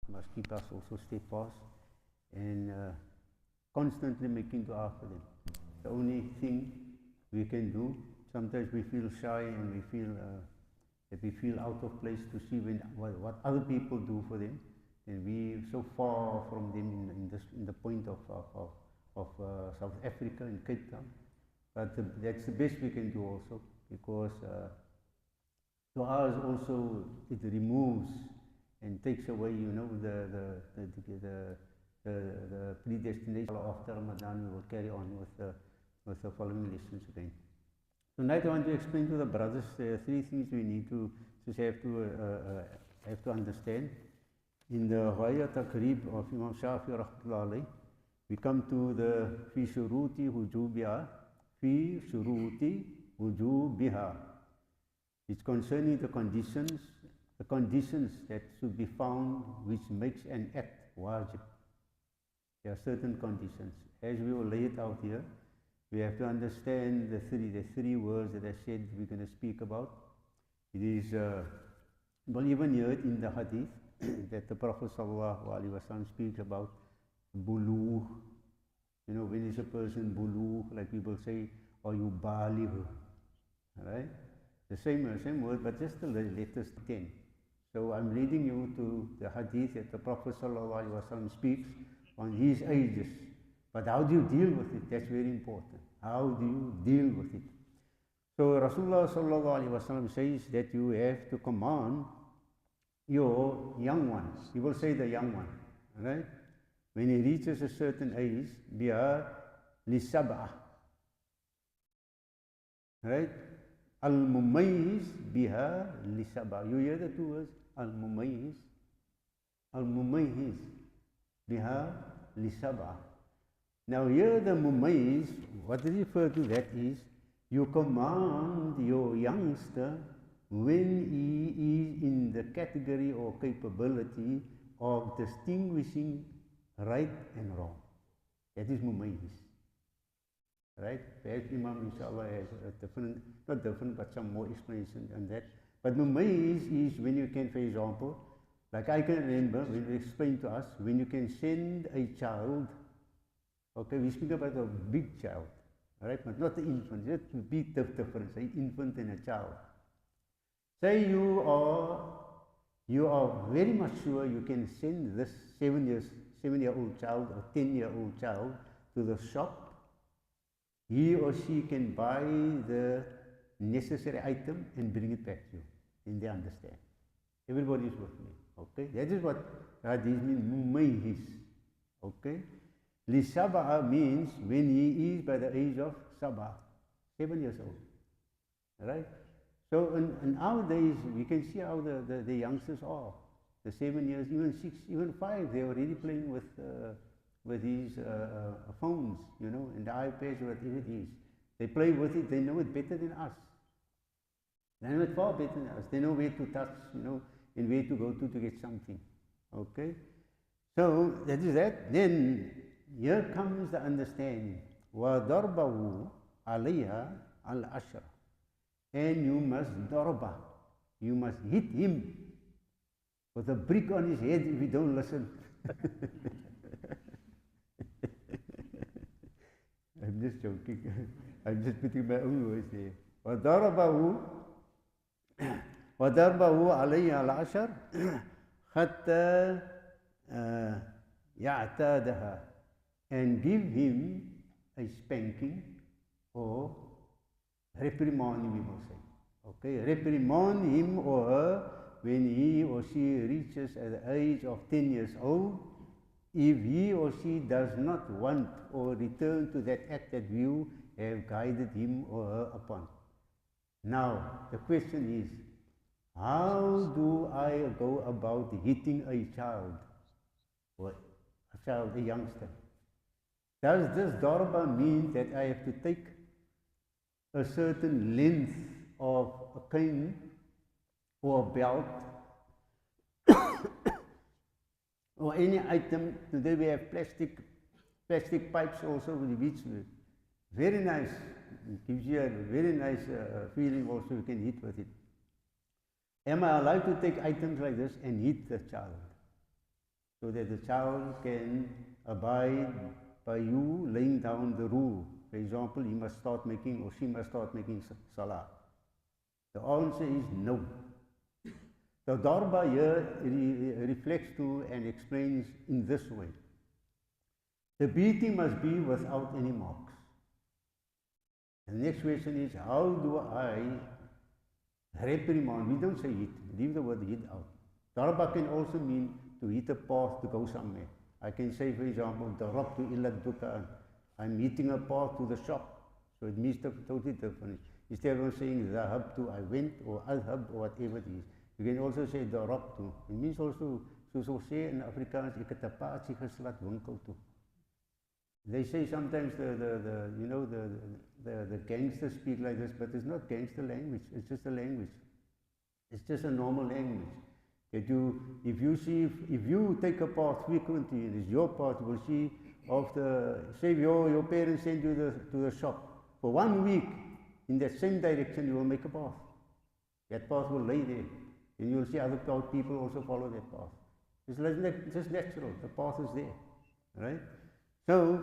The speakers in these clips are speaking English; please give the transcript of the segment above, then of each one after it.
must keep us also steadfast and constantly making dua for them. The only thing we can do. Sometimes we feel shy and we feel that we feel out of place to see what other people do for them, and we so far from them in the point of South Africa and Cape Town. But that's the best we can do also, because dua is also, it removes and takes away, the predestination. After Ramadan, we will carry on with the following lessons again. Tonight I want to explain to the brothers three things we need to have to understand. In the Ghaya Taqrib of Imam Shafi rahmatullah alayh, we come to the fi shuruti wujubiha. It's concerning the conditions that should be found which makes an act wajib. There are certain conditions. As we will lay it out here, we have to understand the three words that I said we're going to speak about. It is, well, even here in the hadith, that the Prophet ﷺ speaks about bulugh. When is a person bulugh, like people say, or you baligh, right? The same word, but just the letters 10. So I'm leading you to the hadith that the Prophet ﷺ speaks on his ages. But how do you deal with it? That's very important. How do you deal with it? So Rasulullah ﷺ says that you have to command your young ones. He will say the young one, right? When he reaches a certain age, biha lisab'ah, right? Al-mumayyiz biha lisab'ah. You hear the two words? Al-mumayyiz. Al-mumayyiz biha lisab'ah. Now here the mumayyiz, what is referred to that is, you command your youngster when he is in the category or capability of distinguishing right and wrong. That is mumayyiz. Right? Perhaps Imam inshallah has a different, not different, but some more explanation on that. But mumayyiz is when you can, for example, like I can remember when we explained to us, when you can send a child. Okay, we speak about a big child, right? But not the infant. That's a big difference, an infant and a child. Say you are very much sure you can send this 7-year-old child or 10-year-old child to the shop. He or she can buy the necessary item and bring it back to you. And they understand. Everybody is with me. Okay, that is what hadith means, mumayyiz. Okay. Li sab'a means when he is by the age of sab'a, 7 years old. Right? So in our days, we can see how the youngsters are. The 7 years, even 6, even 5, they're already playing with these phones, and the iPads, whatever it is. They play with it, they know it better than us. They know it far better than us. They know where to touch, and where to go to get something. Okay? So that is that. Then here comes the understanding. وَضَرْبَهُ عَلَيْهَا الْعَشْرَ. And you must darba. You must hit him with a brick on his head if he don't listen. I'm just joking. I'm just putting my own words there. وَضَرْبَهُ عَلَيْهَا الْعَشْرَ حَتَّى يَعْتَادَهَا. And give him a spanking or reprimand him, we will say. Okay, reprimand him or her when he or she reaches at the age of 10 years old, if he or she does not want or return to that act that you have guided him or her upon. Now, the question is, how do I go about hitting a child, or a youngster? Does this darba mean that I have to take a certain length of a cane or a belt or any item? Today we have plastic pipes also with which very nice, it gives you a very nice feeling also, you can hit with it. Am I allowed to take items like this and hit the child? so that the child can abide by you laying down the rule. For example, he must start making or she must start making salah. The answer is no. The darba here reflects to and explains in this way. The beating must be without any marks. The next question is, how do I reprimand? We don't say hit, leave the word hit out. Darba can also mean to hit a path to go somewhere. I can say, for example, darabtu ila dukan. I'm hitting a path to the shop. So it means totally different. Instead of saying zahabtu, I went, or azhab, or whatever it is. You can also say darabtu. It means also, soos ons sê in Afrikaans, ek het 'n paadjie geslat winkel toe. They say sometimes the gangsters speak like this, but it's not gangster language. It's just a language. It's just a normal language. That if you take a path frequently, and it's your path, you will see after, say your parents send you to the shop for 1 week in that same direction, you will make a path. That path will lay there, and you will see other people also follow that path. It's just natural. The path is there, right? So,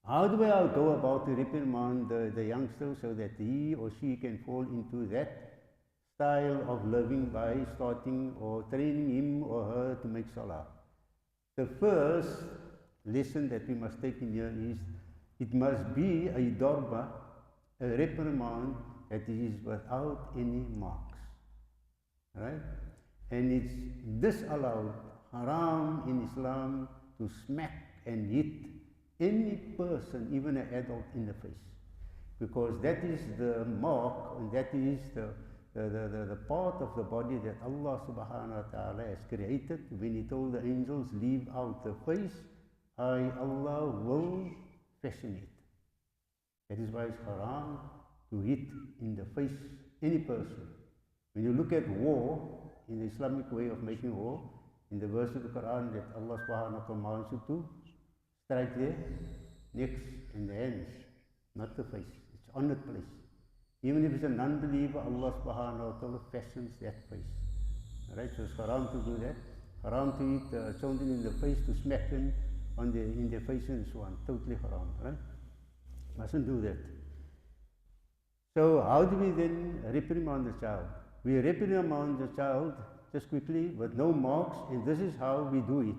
how do I go about to reprimand the youngster so that he or she can fall into that style of living by starting or training him or her to make salah? The first lesson that we must take in here is it must be a darba, a reprimand that is without any marks, right? And it's disallowed, haram in Islam, to smack and hit any person, even an adult, in the face, because that is the mark, and that is the part of the body that Allah subhanahu wa ta'ala has created. When He told the angels, leave out the face, I, Allah, will fashion it. That is why it's haram to hit in the face any person. When you look at war, in the Islamic way of making war, in the verse of the Quran that Allah subhanahu wa ta'ala commands you to strike their necks and the hands, not the face. It's on the place. Even if it's a non-believer, Allah subhanahu wa ta'ala fashions that face. Right? So it's haram to do that. Haram to hit something in the face, to smack them in their face and so on. Totally haram, right? Mustn't do that. So how do we then reprimand the child? We reprimand the child just quickly with no marks, and this is how we do it.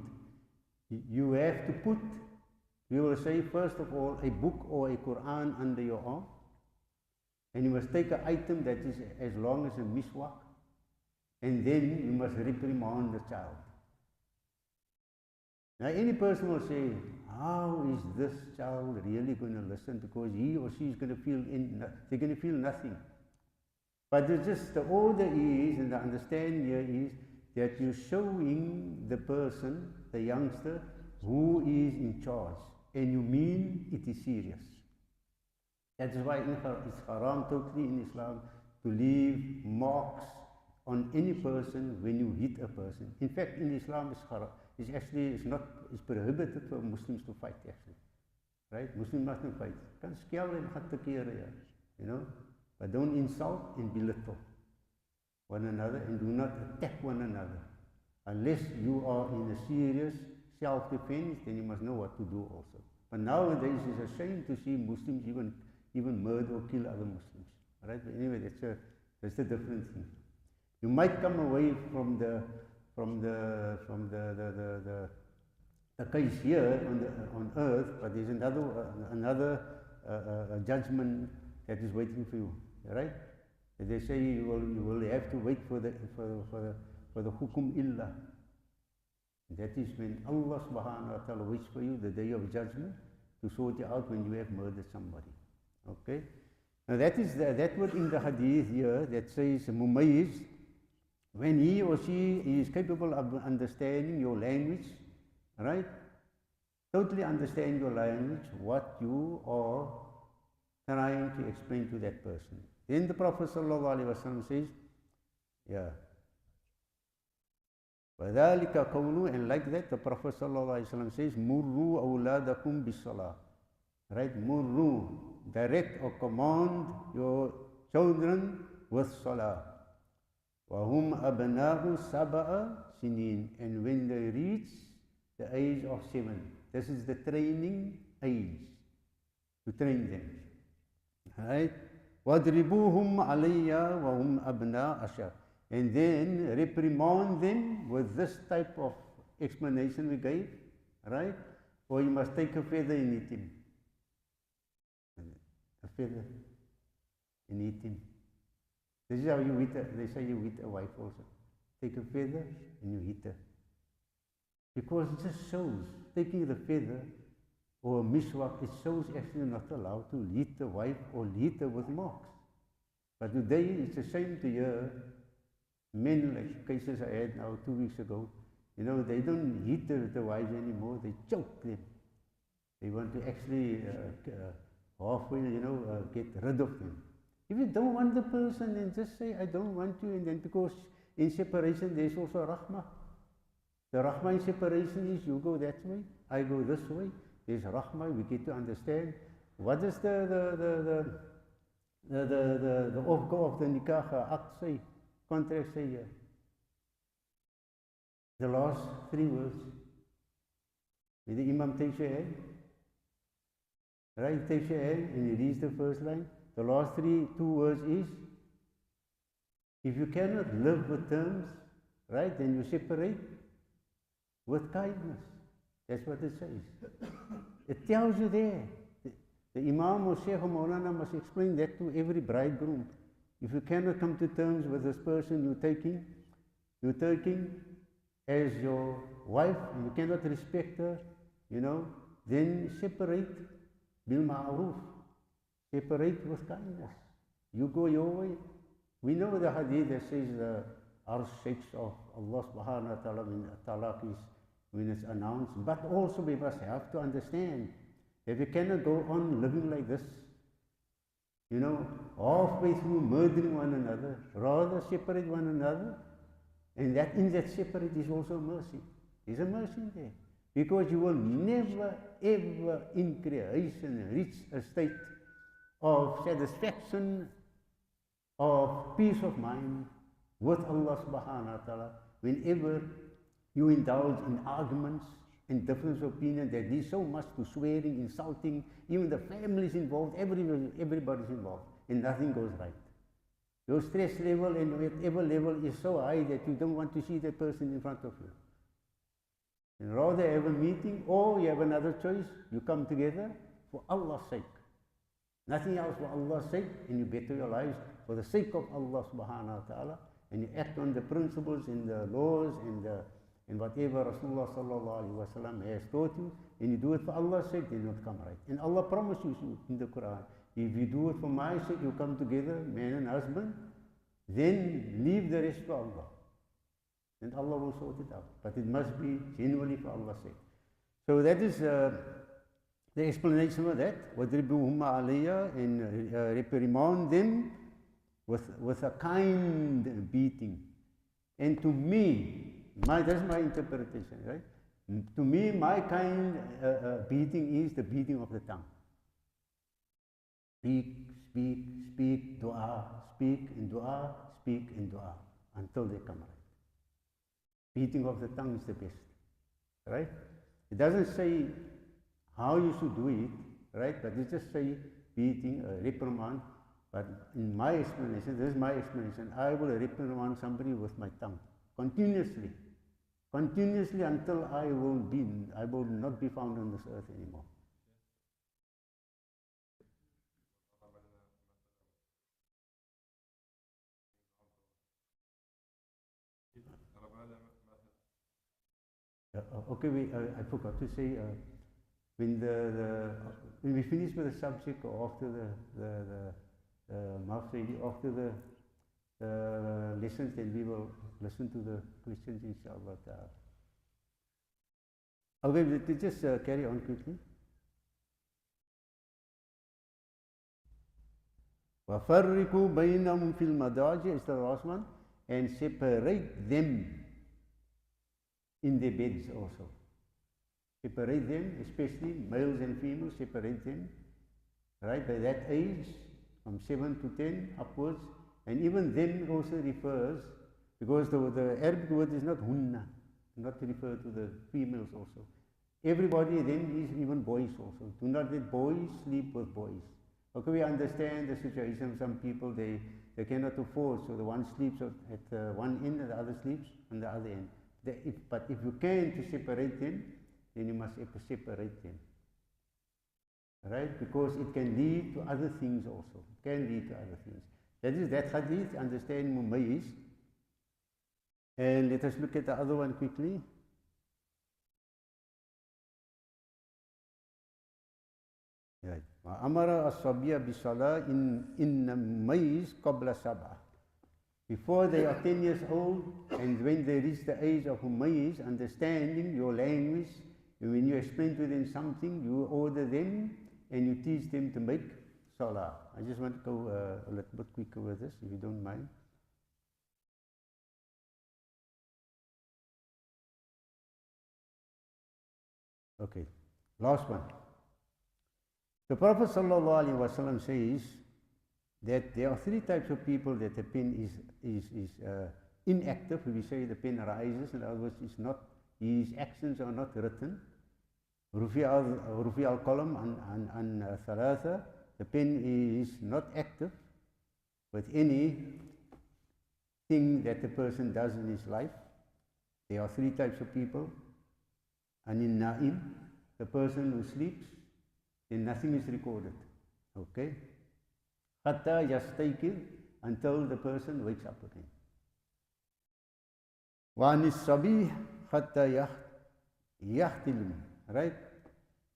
You have to put, we will say first of all, a book or a Quran under your arm, and you must take an item that is as long as a miswak, and then you must reprimand the child. Now any person will say, how is this child really going to listen? Because he or she is going to feel, they're going to feel nothing. But it's just the order is, and the understanding here is, that you're showing the person, the youngster, who is in charge, and you mean it is serious. That is why it's haram totally in Islam to leave marks on any person when you hit a person. In fact, in Islam it's haram. It's prohibited for Muslims to fight actually. Right? Muslims mustn't fight. Kan skel en gaan te kere, you know. But don't insult and belittle one another, and do not attack one another. Unless you are in a serious self-defense, then you must know what to do also. But nowadays it's a shame to see Muslims even murder or kill other Muslims. Right? But anyway, that's a different thing. You might come away from the case here on earth, but there's another judgment that is waiting for you. Right? They say you will have to wait for the hukum illah. That is when Allah subhanahu wa ta'ala waits for you, the day of judgment, to sort you out when you have murdered somebody. Okay? Now that word in the hadith here that says mumayyiz, when he or she is capable of understanding your language, right? Totally understand your language, what you are trying to explain to that person. Then the Prophet ﷺ says, yeah, وَذَلِكَ قَوْلُ, and like that the Prophet ﷺ says, مُرُّوا أَوْلَادَكُمْ بِالصَّلَاةِ. Right? Murru, direct or command your children with salah. وَهُمْ أَبْنَاءُ سَبَعَ sinin, and when they reach the age of 7. This is the training age, to train them. Right? وَاضْرِبُوهُمْ عَلَيَّ وَهُمْ أَبْنَاءَ عَشَرٍ. And then reprimand them with this type of explanation we gave, right? Or you must take a feather and eat him. A feather and eat him. This is how you eat they say you eat a wife also. Take a feather and you eat her. Because it just shows, taking the feather or a miswak, it shows actually not allowed to lead the wife or lead her with marks. But today it's a shame to hear men, like cases I had now 2 weeks ago, they don't hit the wives anymore, they choke them. They want to actually halfway, get rid of them. If you don't want the person, then just say, I don't want you, and then because in separation there's also rahmah. The rahmah in separation is you go that way, I go this way. There's rahmah, we get to understand what does the off-go of the nikah act say, contract say here. The last 3 words. When the imam takes your hand, right, he takes your hand and he reads the first line. The last 2 words is, if you cannot live with terms, right, then you separate with kindness. That's what it says. It tells you there. The imam or Shaykh or Maulana must explain that to every bridegroom. If you cannot come to terms with this person you're taking as your wife, and you cannot respect her, then separate bil ma'ruf. Separate with kindness. You go your way. We know the hadith that says the arsh shakes of Allah subhanahu wa ta'ala when talaq is, when it's announced. But also we must have to understand that we cannot go on living like this, halfway through murdering one another. Rather separate one another. And that in that separate is also mercy. There's a mercy in there. Because you will never ever in creation reach a state of satisfaction, of peace of mind with Allah subhanahu wa ta'ala whenever you indulge in arguments and difference of opinion that leads so much to swearing, insulting, even the families involved, everybody's involved, and nothing goes right. Your stress level and whatever level is so high that you don't want to see that person in front of you. And rather have a meeting, or you have another choice, you come together for Allah's sake. Nothing else, for Allah's sake, and you better your lives for the sake of Allah subhanahu wa ta'ala, and you act on the principles and the laws and whatever Rasulullah sallallahu alaihi wasallam has taught you, and you do it for Allah's sake, then it will come right. And Allah promises you in the Quran, if you do it for my sake, you come together, man and husband, then leave the rest to Allah. And Allah will sort it out. But it must be genuinely for Allah's sake. So that is the explanation of that. وَضْرِبُوهُمْ عَلَيَّ, and reprimand them with a kind beating. And to me, that's my interpretation, right? To me, my kind beating is the beating of the tongue. Speak, speak, speak, dua, speak and dua, speak and dua, until they come right. Beating of the tongue is the best, right? It doesn't say how you should do it, right? But it just say beating, reprimand. But in my explanation, this is my explanation, I will reprimand somebody with my tongue, continuously until I will not be found on this earth anymore. Okay, I forgot to say, when we finish with the subject, or after after the lessons, then we will listen to the questions, inshallah ta'ala. Okay, let's just carry on quickly. وَفَرِّقُوا بَيْنَهُمْ فِي الْمَضَاجِعِ is the last one, and separate them in their beds also. Separate them, especially males and females, separate them, right, by that age, from 7 to 10 upwards. And even then also refers because the Arabic word is not hunna, not to refer to the females also. Everybody then is even boys also. Do not let boys sleep with boys. Okay, we understand the situation. Some people, they cannot afford, so the one sleeps at one end and the other sleeps on the other end. But if you can to separate them, then you must separate them. Right? Because it can lead to other things also. It can lead to other things. That is that hadith, understand mumayyiz. And let us look at the other one quickly. Right. Amara as-sabiya bis-salah in mumayyiz qabla sab'ah. Before they are 10 years old, and when they reach the age of mumayyiz, understanding your language, when you explain to them something, you order them and you teach them to make salah. I just want to go a little bit quicker with this, if you don't mind. Okay, last one. The Prophet ﷺ says that there are three types of people that the pen is inactive. We say the pen rises, in other words, it's not, his actions are not written. Rufi al-qalam and thalatha, the pen is not active with any thing that the person does in his life. There are three types of people. And in na'im, the person who sleeps, then nothing is recorded. Okay? Hatta yastaykir, until the person wakes up again. Wa anis sabi hatta yahtilim. Right?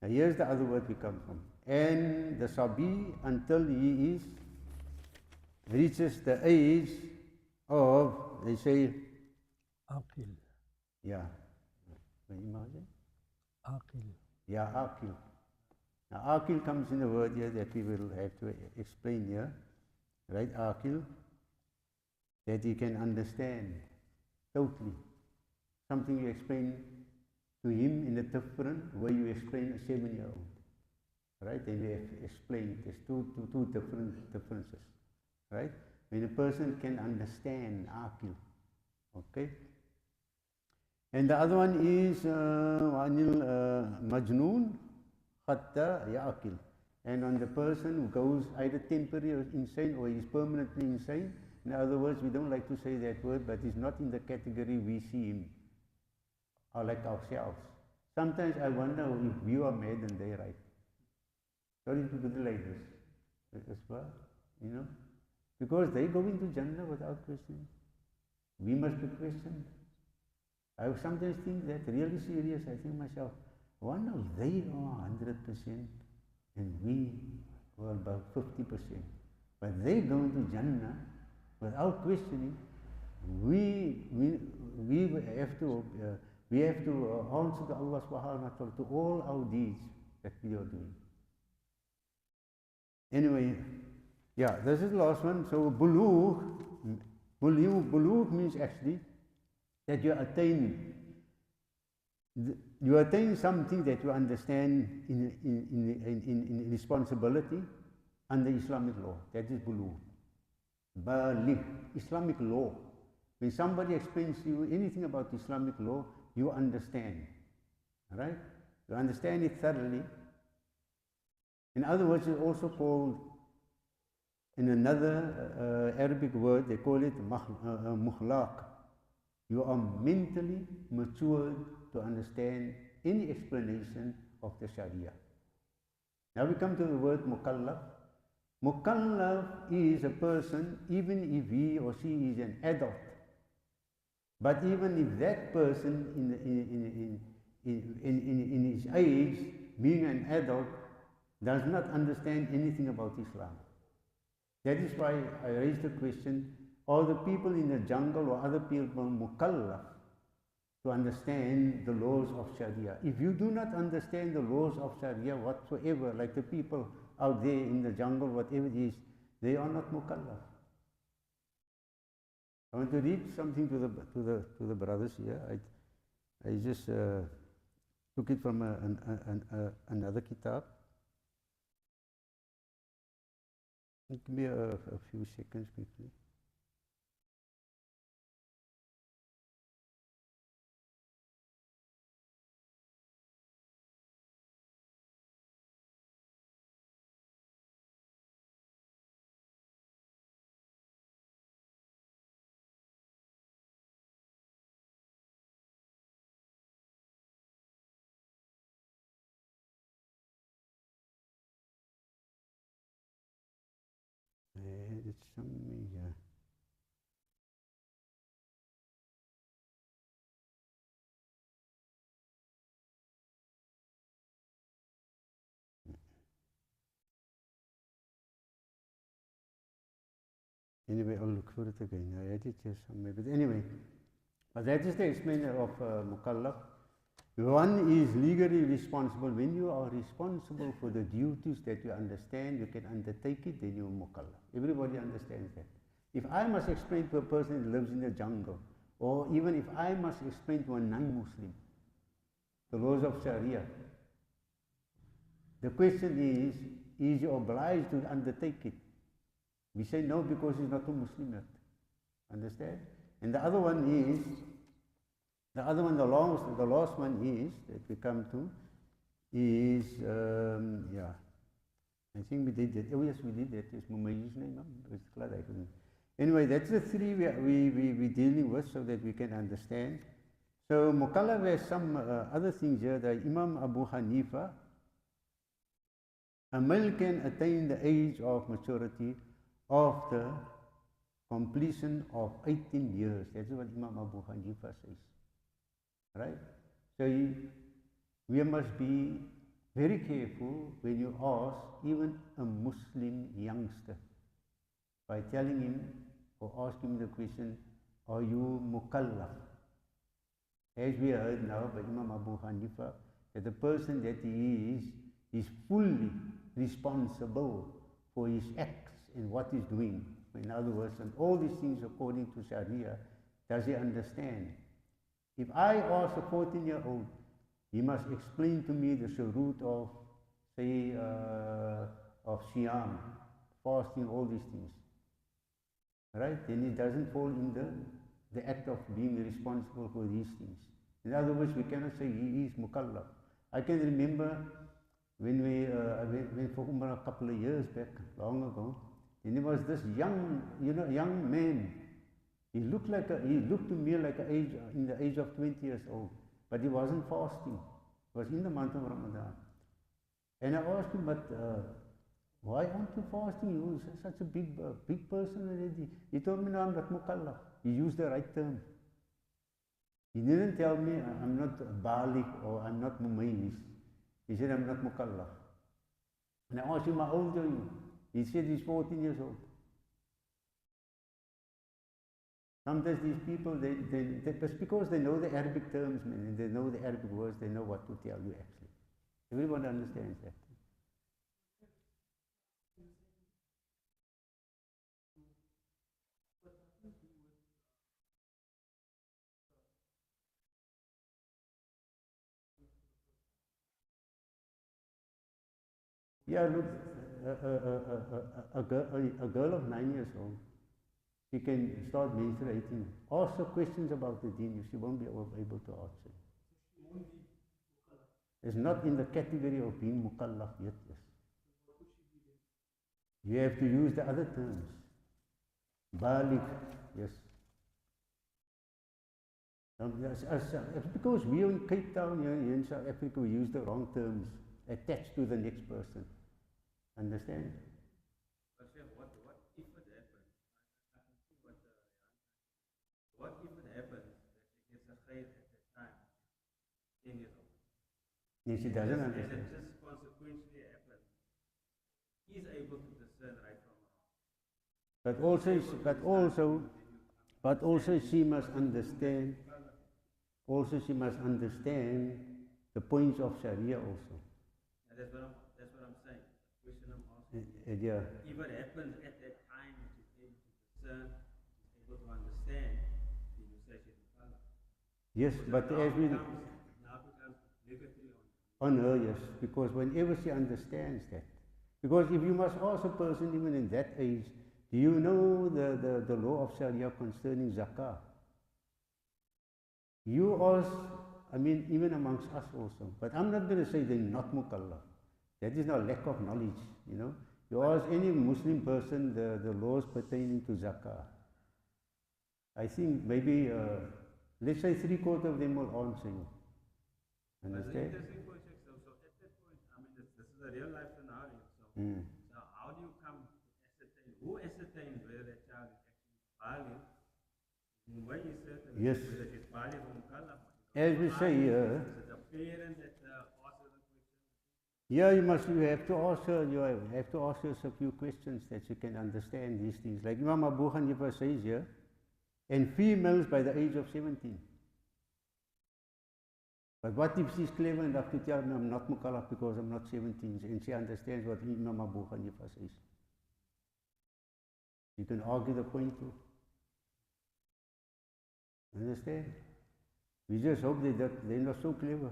Now here's the other word we come from. And the sabi, until he reaches the age of, they say, Aqil. Yeah. Imagine? Aqil. Yeah, aqil. Now aqil comes in a word here that we will have to explain here. Right? Aqil. That he can understand totally. Something you explain to him in a different way you explain a 7-year-old. Right? And we have explained there's two differences. Right? When a person can understand aqil. Okay? And the other one is anil majnoon hatta ya'qil. And on the person who goes either temporary or insane or is permanently insane. In other words, we don't like to say that word, but it's not in the category we see him, or like ourselves. Sometimes I wonder if we are mad and they right. Sorry to put it like this, as well, you know, because they go into Jannah without questioning. We must be questioned. I sometimes think that really serious. I think myself, wonder if they are 100% and we were about 50%. But they go into Jannah without questioning. We have to answer to Allah subhanahu wa ta'ala to all our deeds that we are doing. Anyway, yeah, this is the last one. So bulugh means actually that you attain something that you understand in responsibility under Islamic law. That is bulugh. Baligh, Islamic law. When somebody explains to you anything about Islamic law, you understand. Right? You understand it thoroughly. In other words, it's also called, in another Arabic word, they call it mukhlaq. You are mentally matured to understand any explanation of the Sharia. Now we come to the word mukallaf. Mukallaf is a person, even if he or she is an adult. But even if that person in his age, being an adult, does not understand anything about Islam. That is why I raised the question, are the people in the jungle or other people mukallaf to understand the laws of Sharia? If you do not understand the laws of Sharia whatsoever, like the people out there in the jungle, whatever it is, they are not mukallaf. I want to read something to the brothers here. I just took it from another kitab. Give me a few seconds quickly. it's somewhere here. Anyway, I'll look for it again. I had it here somewhere. But anyway, but that is the explainer of mukallaf. One is legally responsible. When you are responsible for the duties that you understand, you can undertake it, then you are mukallaf. Everybody understands that. If I must explain to a person who lives in the jungle, or even if I must explain to a non-Muslim the laws of Sharia, the question is you obliged to undertake it? We say no because he's not a Muslim yet. Understand? And the other one is, the last one is, that we come to, is, yeah, I think we did that. Oh yes, we did that. It's Mumayyiz name. It's glad I couldn't. Anyway, that's the three we're dealing with so that we can understand. So Mukallaf has some other things here. The Imam Abu Hanifa, a male can attain the age of maturity after completion of 18 years. That's what Imam Abu Hanifa says. Right? So we must be very careful when you ask even a Muslim youngster by telling him or asking him the question, are you mukallaf? As we heard now by Imam Abu Hanifa, that the person that he is fully responsible for his acts and what he's doing. In other words, and all these things according to Sharia, does he understand? If I ask a 14-year-old, he must explain to me the shurut of, say, of Siyam, fasting, all these things. Right? Then he doesn't fall in the act of being responsible for these things. In other words, we cannot say he is mukallaf. I can remember when we went for Umrah a couple of years back, long ago, and there was this young man. He looked to me like in the age of 20 years old, but he wasn't fasting. It was in the month of Ramadan. And I asked him, but why aren't you fasting? You are such a big person already. He told me, no, I'm not mukallaf. He used the right term. He didn't tell me I'm not balik or I'm not mumayyiz. He said I'm not mukallaf. And I asked him, how old are you? He said he's 14 years old. Sometimes these people, just because they know the Arabic terms, man, and they know the Arabic words, they know what to tell you actually. Everyone understands that. Yeah, look, a girl of 9 years old, she can start menstruating. Ask her questions about the deen, she won't be able to answer. It's not in the category of being mukallaf yet. Yes. You have to use the other terms. Balik, yes. Because we are in Cape Town here in South Africa, we use the wrong terms attached to the next person. Understand? But Sheikh, what if it happens? I can see what if it happens that she gets a khair at that time, 10 years old? Yes, she doesn't understand. And it just consequently happens. He's able to discern right from wrong. But also she must understand. Also she must understand the points of Sharia also. And that's what I'm saying. The question I'm asking. Yeah. If it happens at that time, she's able to discern, she's able to understand, then you say she's mukallaf. Yes, but as we now becomes obligatory on her, yes, because whenever she understands that. Because if you must ask a person even in that age, do you know the law of Sharia concerning zakah? You ask, I mean, even amongst us also, but I'm not going to say they're not mukallaf. That is not lack of knowledge, you know. You ask any Muslim person the laws pertaining to zakah. I think maybe, let's say 3/4 of them will answer you. Understand? That's interesting point, Sheikh. So at that point, I mean, this is a real life scenario. So, so how do you come to ascertain? Who ascertains baligh, when you said that Yes. whether it's baligh or mukallaf, As we say here, is it the parent that answers the question? yeah, you have to ask her, a few questions that you can understand these things. Like Imam Abu Hanifa says here, and females by the age of 17. But what if she's clever enough to tell me I'm not mukallaf because I'm not 17, and she understands what Imam Abu Hanifa says? You can argue the point too. Understand? We just hope that they're not so clever.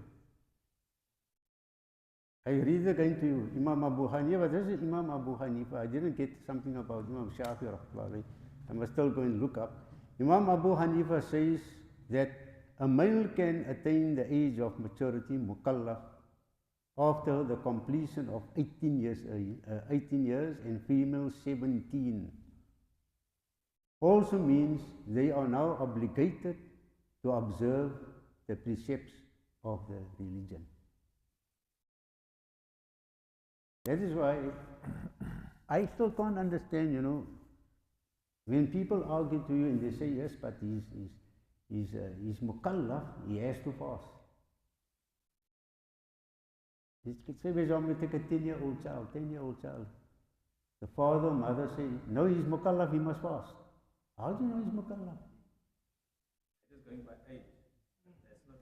I read it again to you. Imam Abu Hanifa, this is Imam Abu Hanifa. I didn't get something about Imam Shafi rahmatullahi. I must still go and look up. Imam Abu Hanifa says that a male can attain the age of maturity, mukallaf, after the completion of 18 years, and female 17. Also means they are now obligated to observe the precepts of the religion. That is why I still can't understand, when people argue to you and they say, yes, but he's mukallaf, he has to fast. You could say, we take a 10-year-old child. The father or mother say, no, he's mukallaf, he must fast. How do you know he's mukallaf? Just going by age. That's not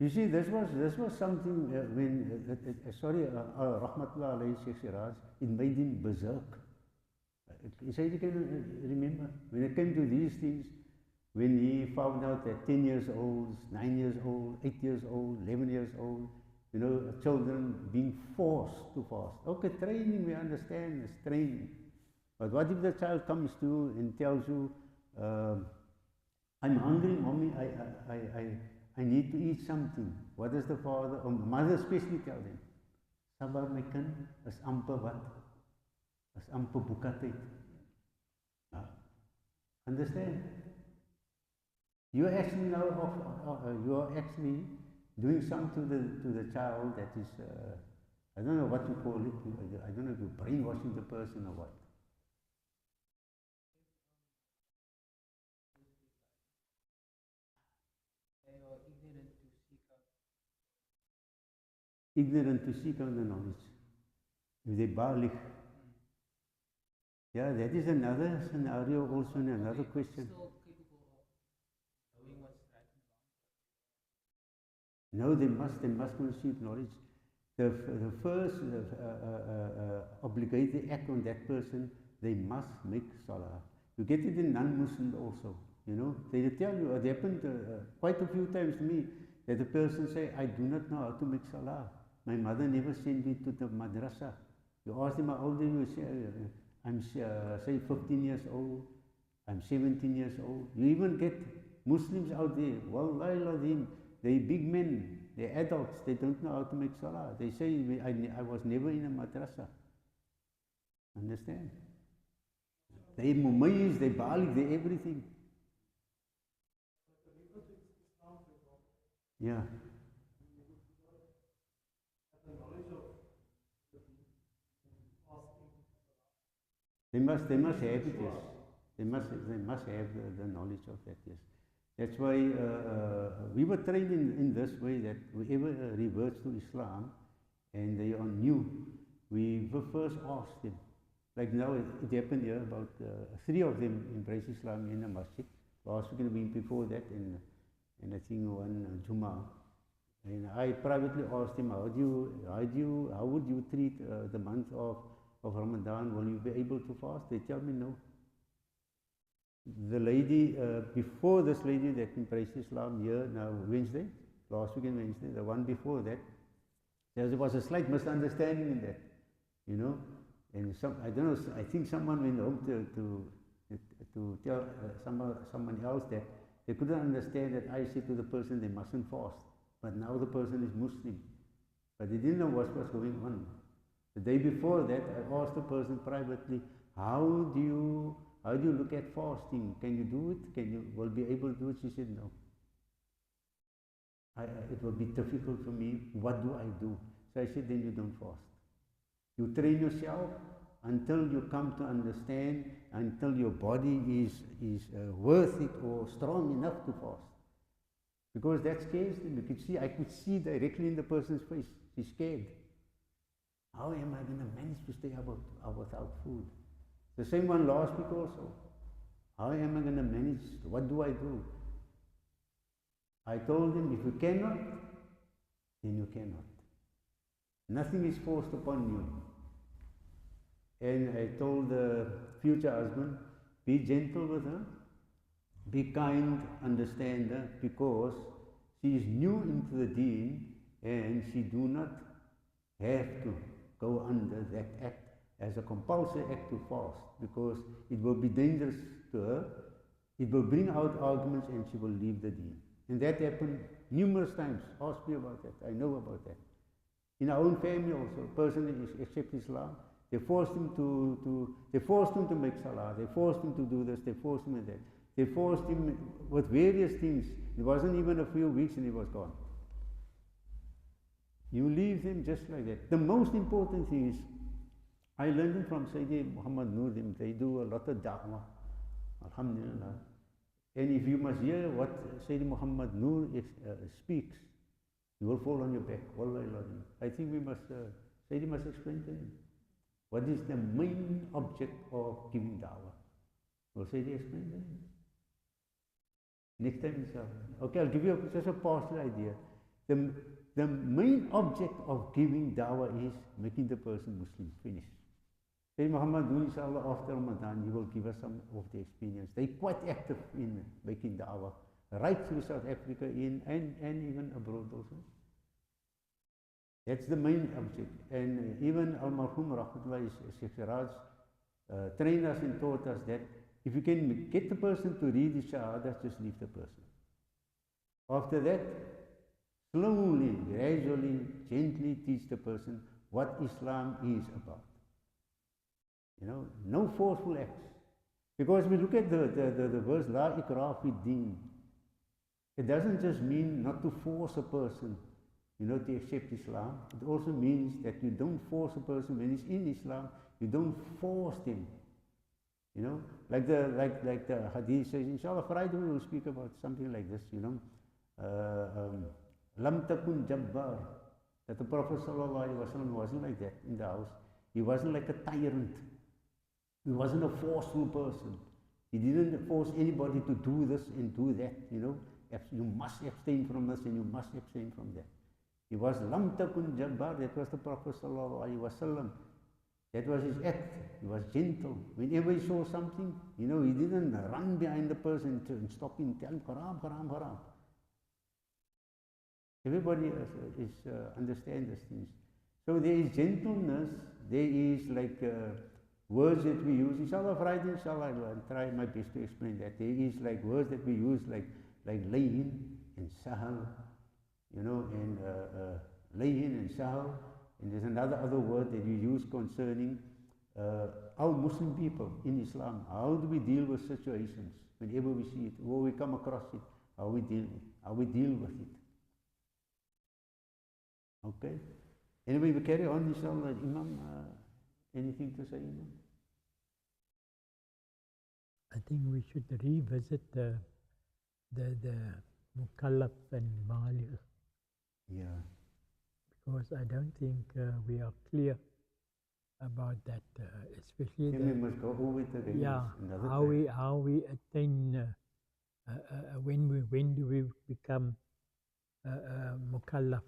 You see, this was something when, rahmatullah alayhi Shaykh Siraj, it made him berserk. He said, you can remember, when it came to these things, when he found out that 10 years old, 9 years old, 8 years old, 11 years old, children being forced to fast. Okay, training, we understand, it's training. But what if the child comes to you and tells you, I'm hungry, mommy, I need to eat something. What does the father or mother especially tell them? Sabar my kind, as amper wat? As amper buka tyd. Understand? You are actually doing something to the child that is, I don't know what you call it. I don't know if you're brainwashing the person or what. Ignorant to seek out the knowledge. If they baligh. Yeah, that is another scenario also, and another question. No, they must seek knowledge. The first obligatory act on that person, they must make salah. You get it in non-Muslim also. They tell you, it happened quite a few times to me, that the person say, I do not know how to make salah. My mother never sent me to the madrasa. You ask them how old are you? Say, I'm say 15 years old. I'm 17 years old. You even get Muslims out there. Wallahi lazim, they big men, they're adults. They don't know how to make salah. They say I was never in a madrasa. Understand? They mumayyiz, they baligh, they everything. Yeah. They must have it, yes. They must have the knowledge of that, yes. That's why we were trained in this way, that whoever reverts to Islam and they are new, we will first ask them. Like now it happened here, about 3 of them embraced Islam in a masjid. Last week and the week before that, and I think one Jummah. And I privately asked him, how would you treat the month of Ramadan? Will you be able to fast? They tell me no. The lady, before this lady that embraced Islam here, now Wednesday, last weekend Wednesday, the one before that, there was a slight misunderstanding in that, and I don't know, I think someone went home to tell someone else that they couldn't understand that I said to the person they mustn't fast. But now the person is Muslim. But they didn't know what was going on. The day before that, I asked the person privately, how do you look at fasting? Can you do it? Will be able to do it? She said, no. It will be difficult for me. What do I do? So I said, then you don't fast. You train yourself until you come to understand, until your body is worth it or strong enough to fast. Because that scares them. I could see directly in the person's face, she's scared. How am I going to manage to stay without food? The same one last week also. How am I going to manage? What do I do? I told him, if you cannot, then you cannot. Nothing is forced upon you. And I told the future husband, be gentle with her, be kind, understand her, because she is new into the deen and she do not have to go under that act as a compulsory act to fast, because it will be dangerous to her, it will bring out arguments and she will leave the deen. And that happened numerous times. Ask me about that. I know about that. In our own family also, a person accepts Islam. They forced him to make salah. They forced him to do this. They forced him with that. They forced him with various things. It wasn't even a few weeks and he was gone. You leave them just like that. The most important thing is, I learned it from Sayyidi Muhammad Noor. They do a lot of da'wah. Alhamdulillah. And if you must hear what Sayyidi Muhammad Noor speaks, you will fall on your back. Wallahi lazim. I think Sayyidi must explain to him. What is the main object of giving da'wah? Will Sayyidi explain to him? Next time, inshallah. Okay, I'll give you just a partial idea. The main object of giving da'wah is making the person Muslim. Finish. Sayyidi Muhammad Noor, inshallah, after Ramadan, he will give us some of the experience. They're quite active in making da'wah, right through South Africa and even abroad also. That's the main object. And even Al-Marhum Rahmatullah Shaykh trained us and taught us that if you can get the person to read the Shahadah, just leave the person. After that, slowly, gradually, gently teach the person what Islam is about. You know, no forceful acts. Because we look at the verse, La ikrah fi din. It doesn't just mean not to force a person, you know, to accept Islam. It also means that you don't force a person when he's in Islam, you don't force him. You know, like the hadith says, inshallah Friday we will speak about something like this, you know. Lam takun jabbar. That the Prophet ﷺ wasn't like that in the house. He wasn't like a tyrant. He wasn't a forceful person. He didn't force anybody to do this and do that, you know. You must abstain from this and you must abstain from that. He was lam takun jabbar. That was the Prophet ﷺ. That was his act. He was gentle. Whenever he saw something, you know, he didn't run behind the person and stop him, tell him haram, haram, haram. Everybody understands these things. So there is gentleness, there is like words that we use. Inshallah Friday, inshallah, I'll try my best to explain that. There is like words that we use like layhin and sahal, you know, and layhin and sahal. And there's other word that you use concerning our Muslim people in Islam. How do we deal with situations whenever we see it, or we come across it? How we deal with it? Okay. Anyway, we carry on, inshallah. Imam, anything to say, Imam? I think we should revisit the mukallaf and baligh. Yeah. Because I don't think we are clear about that, especially Then we must go over it again. Yeah, how we attain when do we become mukallaf?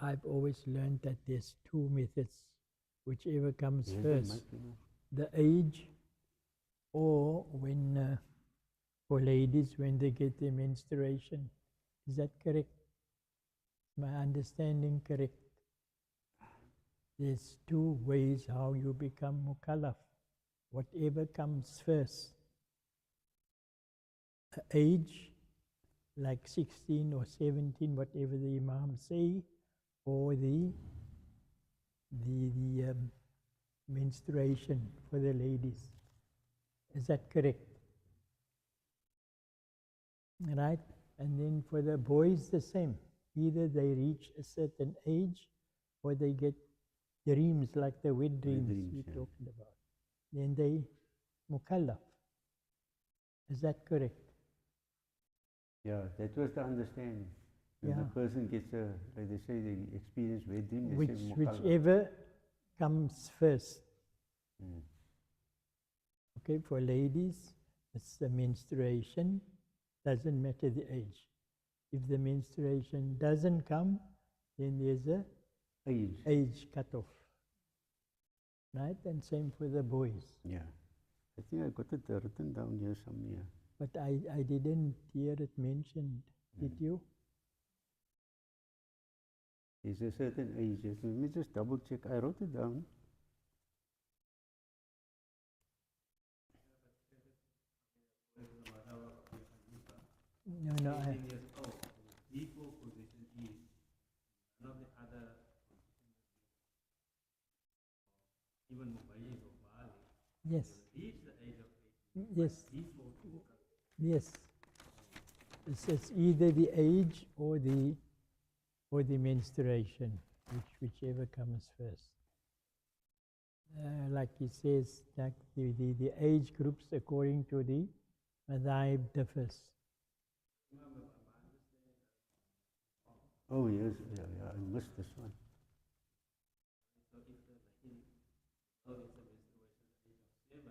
I've always learned that there's two methods, whichever comes first. The age, or when for ladies when they get their menstruation. Is that correct? My understanding correct? There's two ways how you become mukallaf. Whatever comes first. Age, like 16 or 17, whatever the Imam say, or the menstruation for the ladies. Is that correct? Right? And then for the boys the same. Either they reach a certain age or they get dreams, like the wet dreams dreams, we yeah. talked about, then they mukallaf. Is that correct? Yeah, that was the understanding. When the Yeah. person gets a, like they say, they experience wet dream, they say mukallaf. Whichever comes first. Mm. Okay, for ladies, it's the menstruation, doesn't matter the age. If the menstruation doesn't come, then there's a age cutoff. Right? And same for the boys. Yeah. I think I got it written down here somewhere. But I didn't hear it mentioned. Did you? There's a certain age. Let me just double check. I wrote it down. No, 18 years old, the default position is none of the other even Mubayyiz or Bali. yes, Reach the age of 18. yes, Default yes. It's either the age or the menstruation, whichever comes first. Like he says, like the age groups according to the madhaib differs. Oh, yes. Yeah, I missed this one. So if the so it's a menstruation age of 7.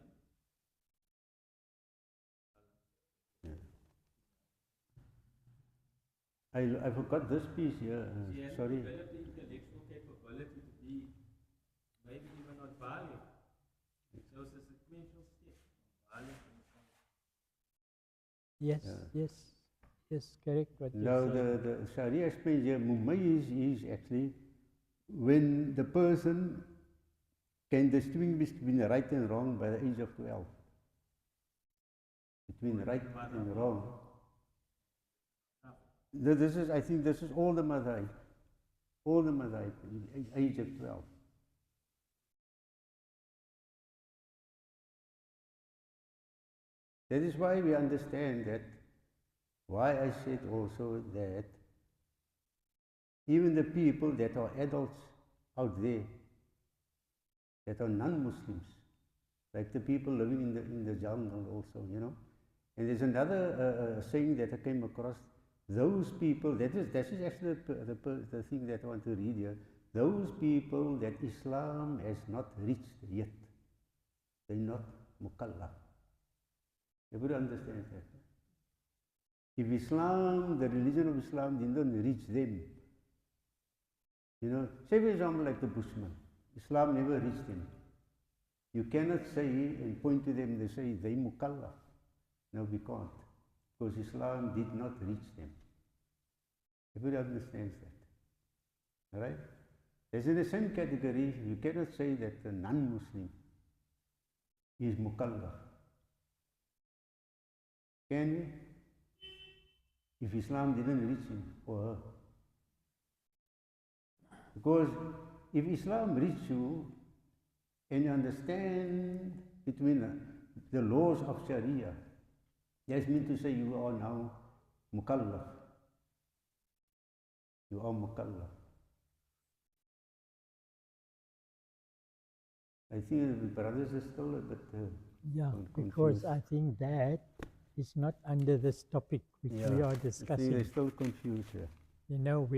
Yeah. I forgot this piece here. She has Sorry. developed the intellectual capability to be maybe even not Bali. So it's a sequential step. Bali. Yes, Yeah. yes, correct. What Now you said. the Sharia explains here, Mumayyiz is actually when the person can distinguish between right and wrong by the age of 12. Between right and wrong. This is, I think this is all the madhaib. All the madhaib, age of 12. That is why we understand that, why I said also that even the people that are adults out there, that are non-Muslims, like the people living in the jungle also, you know. And there's another saying that I came across, those people, that is actually the thing that I want to read here, those people that Islam has not reached yet, they're not mukallaf. Everybody understands that. If Islam, the religion of Islam did not reach them, you know, say for example like the Bushmen, Islam never reached them. You cannot say and point to them, they say they mukallaf. No, we can't, because Islam did not reach them. Everybody understands that. All right? As in the same category, you cannot say that a non-Muslim is mukallaf. Can we? If Islam didn't reach him or her. Because if Islam reaches you and you understand between the laws of Sharia, that means to say you are now mukallaf. You are mukallaf. I think the brothers are still a bit Yeah, confused. because I think that is not under this topic which we are I think discussing. they're still confused here. You know,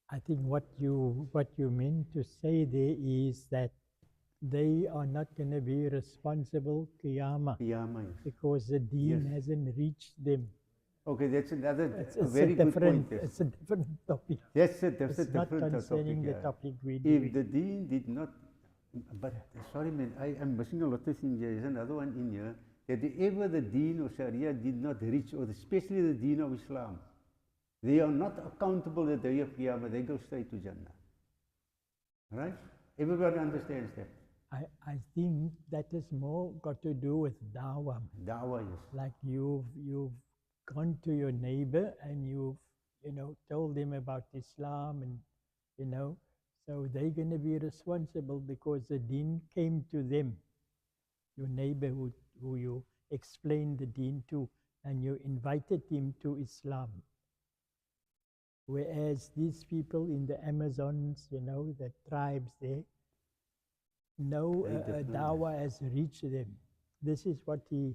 I think what you meant to say there is that they are not going to be responsible Qiyamah because the deen hasn't reached them. Okay, that's another It's very good point. It's a different topic. That's a It's different not topic. concerning the topic we If do. the deen did not, but sorry man, I am missing a lot of things here. There's another one in here, that ever the deen of Sharia did not reach, or especially the deen of Islam, they are not accountable the day of Qiyamah, they go straight to Jannah. Right? Everybody understands that. I think that is more got to do with dawah. Dawah, yes. Like you've gone to your neighbor and you've told them about Islam, and so they're going to be responsible because the deen came to them. Your neighbor who you explained the deen to, and you invited him to Islam. Whereas these people in the Amazons, you know, the tribes there, no dawah has reached them. This is what he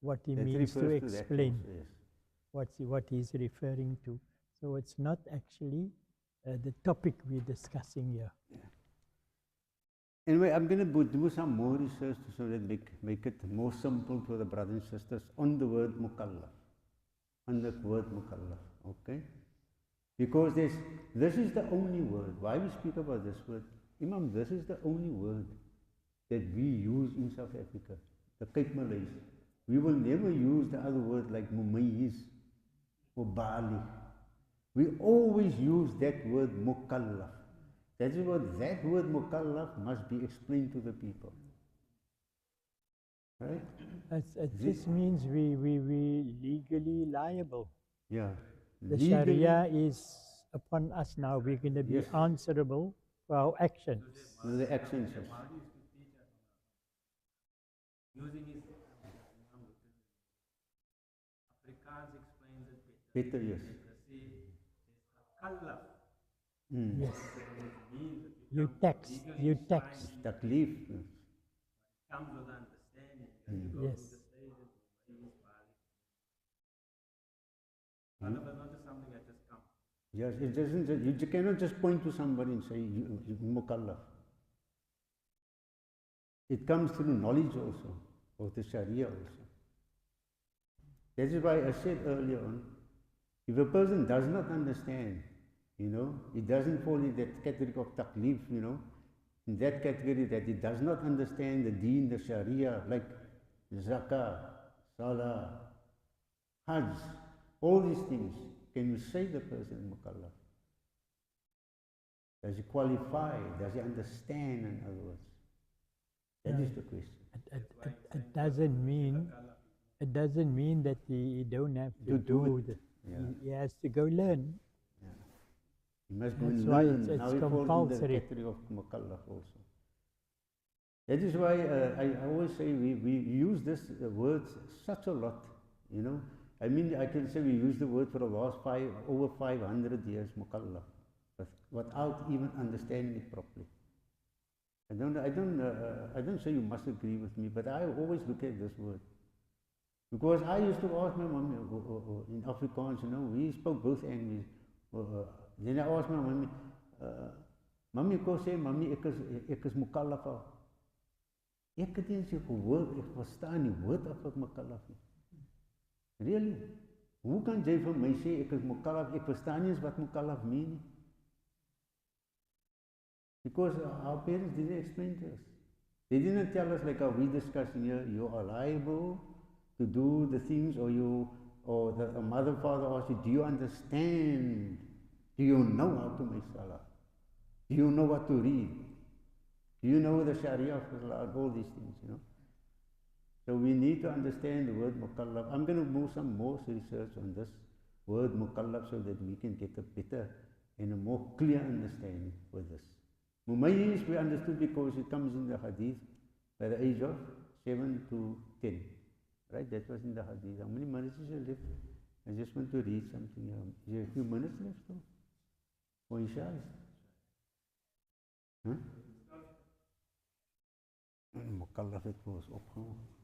That means to refers that explain also, yes. what he's referring to. So it's not actually the topic we're discussing here. Anyway, I'm going to do some more research so that make it more simple for the brothers and sisters on the word mukallaf. On the word mukallaf, okay? Because this is the only word. Why we speak about this word? Imam, this is the only word that we use in South Africa, the Cape Malays. We will never use the other word like mumayyiz or bali. We always use that word mukallaf. That is what that word mukallaf must be explained to the people. Right? It just means we legally liable. Yeah. The Sharia is upon us now. We're going to be answerable for our actions. The actions. Yes. Using his Afrikaans explains it Better, yes. Yes. You tax. Taklif. Comes with understanding. Yes. Not just something that just comes. Yes, it doesn't. You cannot just point to somebody and say you mukallaf. It comes through knowledge also, of the Sharia also. That is why I said earlier on, if a person does not understand, you know, he doesn't fall in that category of taklif, you know, in that category that he does not understand the deen, the Sharia, like zakah, salah, hajj, all these things, can you say the person mukallaf? Does he qualify? Does he understand, in other words? That is the question. It doesn't mean that he don't have to do it. He has to go learn. Yeah. He must go That's and why learn. it's Now he falls in the compulsory. category of mukallaf also. That is why I always say we use this word such a lot, you know. I mean, I can say we use the word for the last over 500 years, mukallaf, without even understanding it properly. I don't say you must agree with me, but I always look at this word. Because I used to ask my mom in Afrikaans, you know, we spoke both English. Then I asked my mommy, Mommy, ko sê, Mommy, ek is mukallaf al. Ek het nie so gehoor, ek verstaan die woord af wat mukallaf nie. Really? Hoe kan jy vir my sê ek is mukallaf? Ek verstaan nie eens wat mukallaf mean nie. Because our parents didn't explain to us. They didn't tell us like how we discussing here, you are liable to do the things, or the mother, father asks you, do you understand? Do you know how to make salah? Do you know what to read? Do you know the Sharia of Allah? All these things, you know. So we need to understand the word mukallaf. I'm going to do some more research on this word mukallaf so that we can get a better and a more clear understanding with this. Mumayyiz we understood because it comes in the hadith by the age of 7 to 10. Right? That was in the hadith. How many minutes is there left? I just want to read something. Is there a few minutes left though? For Isha? Huh? Mukallaf het voor ons opgehouden.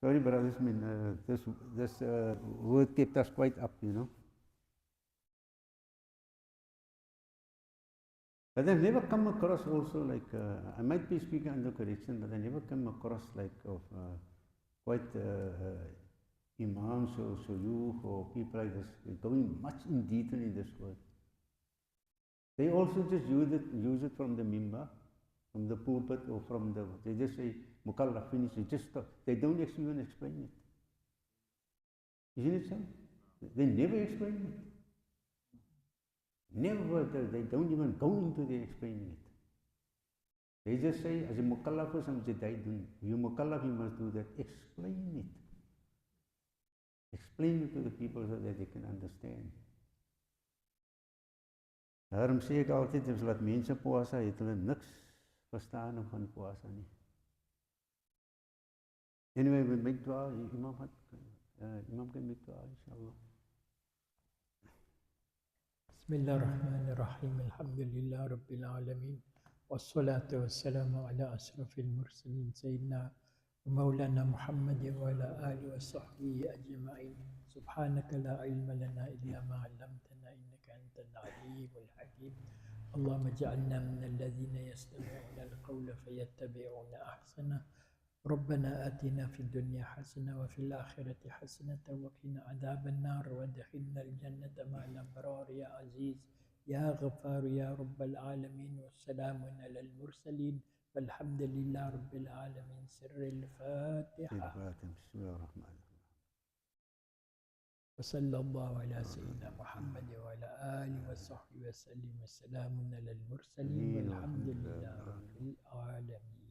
Sorry brothers, I mean, this word kept us quite up, you know. But I've never come across also like, I might be speaking under correction, but I never come across like of quite imams or shuyukh or people like this going much in detail in this word. They also just use it from the mimbar, from the pulpit, or from the, they just say, mukallaf, finish, they just stop. They don't actually even explain it. Isn't it so? They never explain it. Never, they don't even go into the explaining it. They just say, as a mukallaf or something, they do. You mukallaf, you must do that. Explain it. Explain it to the people so that they can understand. Daarom sê ek altyd, as wat mense puasa, het hulle niks verstaan van puasa nie. Anyway, we make dua, Imam had. Imam kan berdoa insyaAllah. Bismillahirrahmanirrahim. Alhamdulillah Rabbil Alamin. Wassalatu wassalamu ala asrafil mursalin Sayyidina Maulana Muhammad wa ala alihi wa sahbihi ajma'in. Subhanaka la ilma lana illa ma 'allamtana innaka antal alimul hakim. Allahumma ij'alna minal ladzina yastami'una al-qawla fayattabi'una ahsana. ربنا آتنا في الدنيا حسنة وفي الآخرة حسنة وقنا عذاب النار وادخلنا الجنة مع الأبرار يا عزيز يا غفار يا رب العالمين. والسلام على المرسلين والحمد لله رب العالمين. سر الفاتحة. بسم الله الرحمن الرحيم. وصلى الله على سيدنا محمد وعلى آله وصحبه وسلم. والسلام على المرسلين والحمد لله رب العالمين.